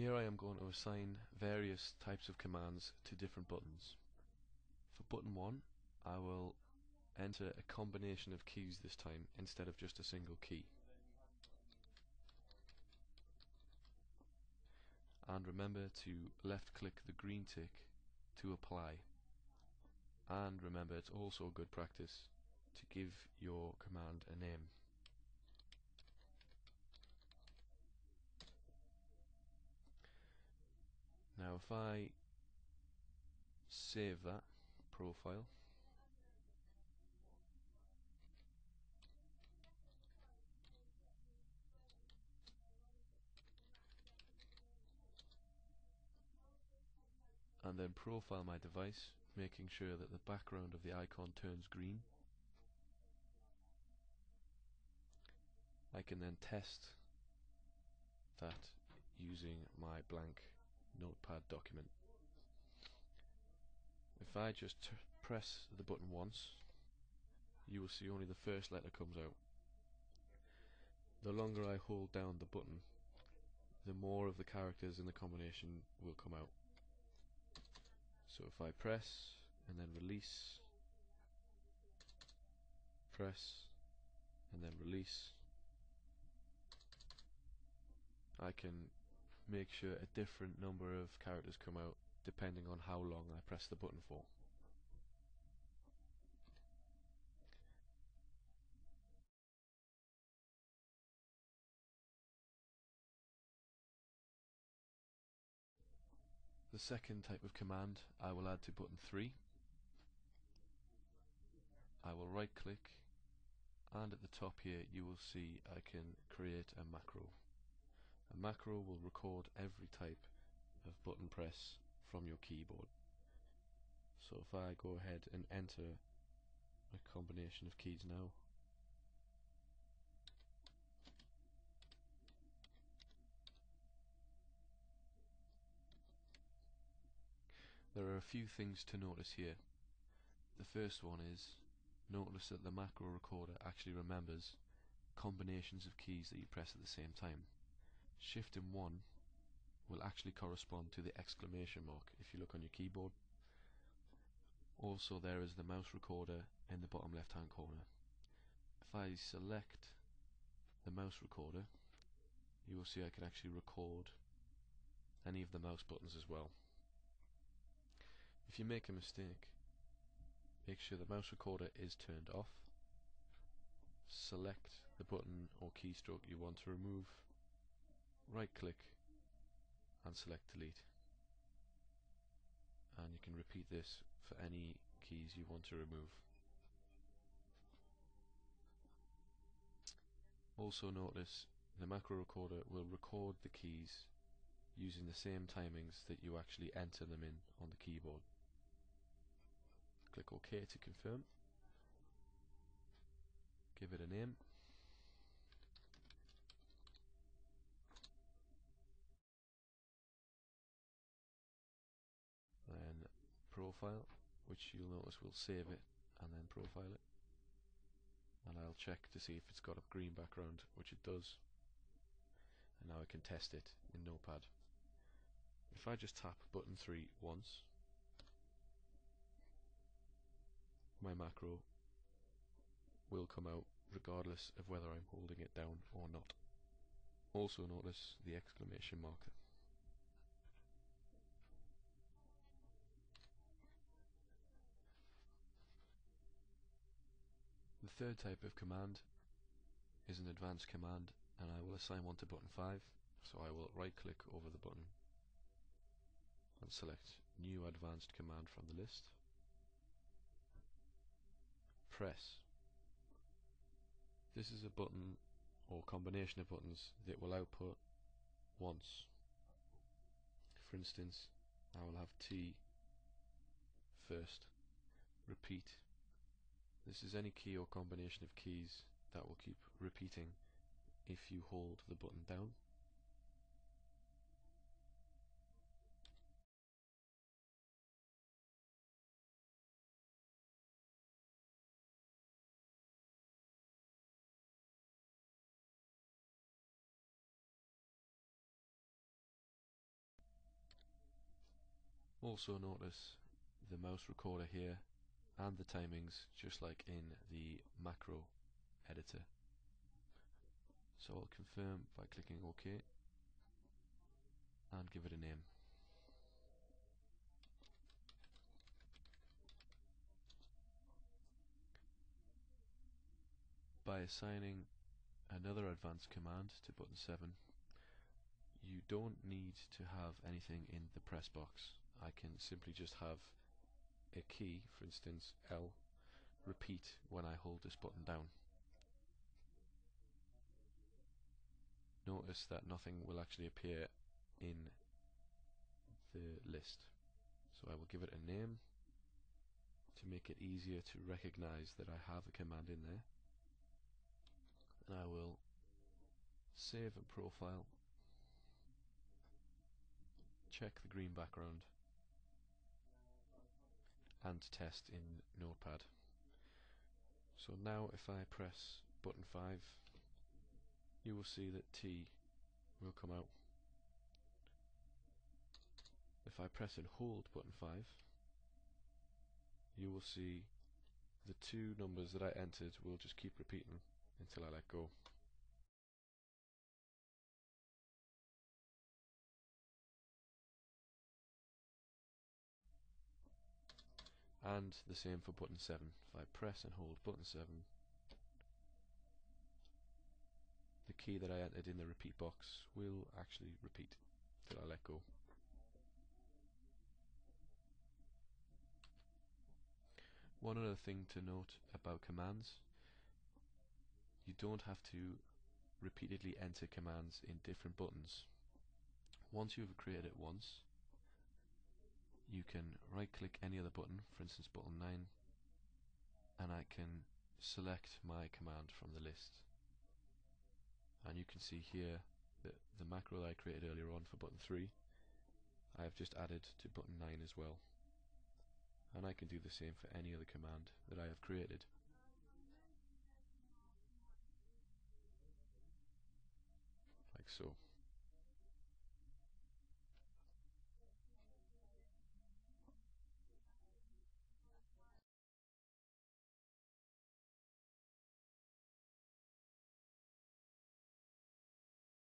Here I am going to assign various types of commands to different buttons. For button 1, I will enter a combination of keys this time instead of just a single key. And remember to left click the green tick to apply. And remember, it's also good practice to give your command a name. Now if I save that profile, and then profile my device, making sure that the background of the icon turns green, I can then test that using my blank notepad document. If I just press the button once, you will see only the first letter comes out. The longer I hold down the button, the more of the characters in the combination will come out. So if I press and then release, press and then release, I can make sure a different number of characters come out depending on how long I press the button for. The second type of command I will add to button 3. I will right click, and at the top here you will see I can create a macro. A macro will record every type of button press from your keyboard. So if I go ahead and enter a combination of keys now, there are a few things to notice here. The first one is, notice that the macro recorder actually remembers combinations of keys that you press at the same time. Shift and 1 will actually correspond to the exclamation mark if you look on your keyboard. Also, there is the mouse recorder in the bottom left hand corner. If I select the mouse recorder, you will see I can actually record any of the mouse buttons as well. If you make a mistake, make sure the mouse recorder is turned off. Select the button or keystroke you want to remove, right click and select delete. And you can repeat this for any keys you want to remove. Also notice the macro recorder will record the keys using the same timings that you actually enter them in on the keyboard. Click OK to confirm. Give it a name. Then profile, which you'll notice will save it and then profile it. And I'll check to see if it's got a green background, which it does. And now I can test it in Notepad. If I just tap button 3 once, my macro will come out regardless of whether I'm holding it down or not. Also notice the exclamation mark. The third type of command is an advanced command, and I will assign one to button 5. So I will right click over the button and select new advanced command from the list. Press. This is a button or combination of buttons that will output once. For instance, I will have T first. Repeat. This is any key or combination of keys that will keep repeating if you hold the button down. Also notice the mouse recorder here and the timings just like in the macro editor. So I'll confirm by clicking OK and give it a name. By assigning another advanced command to button 7, you don't need to have anything in the press box. I can simply just have a key, for instance L, repeat when I hold this button down. Notice that nothing will actually appear in the list. So I will give it a name to make it easier to recognize that I have a command in there. And I will save and profile, check the green background, and test in Notepad. So now if I press button 5, you will see that T will come out. If I press and hold button 5, you will see the two numbers that I entered will just keep repeating until I let go. And the same for button 7. If I press and hold button 7, the key that I entered in the repeat box will actually repeat till I let go. One other thing to note about commands: you don't have to repeatedly enter commands in different buttons. Once you've created it once, you can right click any other button, for instance button 9, and I can select my command from the list. And you can see here that the macro that I created earlier on for button 3, I have just added to button 9 as well. And I can do the same for any other command that I have created. Like so.